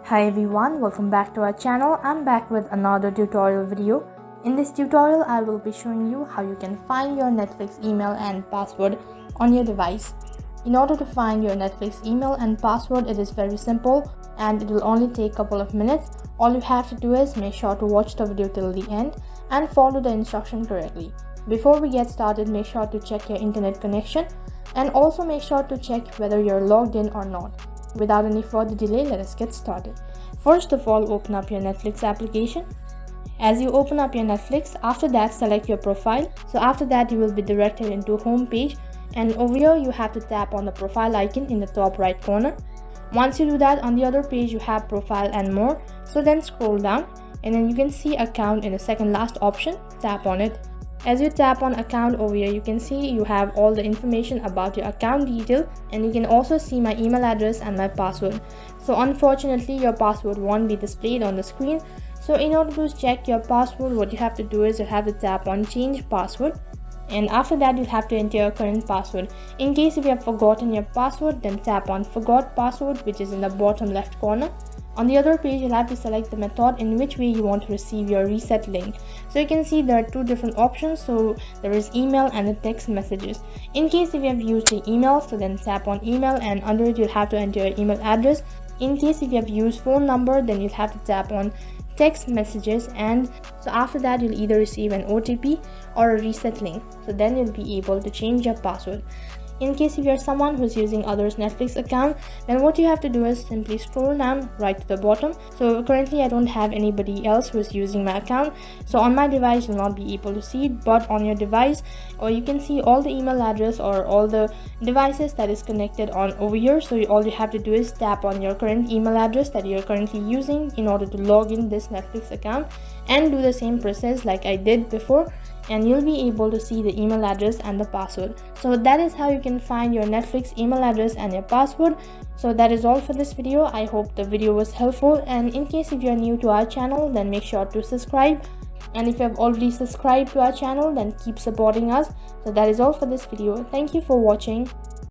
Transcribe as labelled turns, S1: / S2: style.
S1: Hi everyone, welcome back to our channel. I'm back with another tutorial video. In this tutorial, I will be showing you how you can find your Netflix email and password on your device. In order to find your Netflix email and password, it is very simple and it will only take a couple of minutes. All you have to do is make sure to watch the video till the end and follow the instruction correctly. Before we get started, make sure to check your internet connection and also make sure to check whether you're logged in or not. Without any further delay, let us get started. First of all, open up your Netflix application. As you open up your Netflix, after that select your profile. So after that you will be directed into home page, and over here you have to tap on the profile icon in the top right corner. Once you do that, on the other page you have profile and more. So then scroll down and then you can see account in the second last option. Tap on it. As you tap on account over here, you can see you have all the information about your account detail, and you can also see my email address and my password. So unfortunately your password won't be displayed on the screen. So in order to check your password, what you have to do is you have to tap on change password, and after that you'll have to enter your current password. In case if you have forgotten your password, then tap on forgot password, which is in the bottom left corner. On the other page, you'll have to select the method in which way you want to receive your reset link. So you can see there are two different options. So there is email and the text messages. In case if you have used the email, so then tap on email, and under it you'll have to enter your email address. In case if you have used phone number, then you'll have to tap on text messages, and so after that you'll either receive an OTP or a reset link. So then you'll be able to change your password. In case if you're someone who's using others Netflix account, then what you have to do is simply scroll down right to the bottom. So currently I don't have anybody else who's using my account, so on my device you'll not be able to see it, but on your device, or you can see all the email address or all the devices that is connected on over here. So all you have to do is tap on your current email address that you're currently using in order to log in this Netflix account, and do the same process like I did before, and you'll be able to see the email address and the password. So that is how you can find your Netflix email address and your password. So that is all for this video. I hope the video was helpful, and in case if you are new to our channel, then make sure to subscribe, and if you have already subscribed to our channel, then keep supporting us. So that is all for this video. Thank you for watching.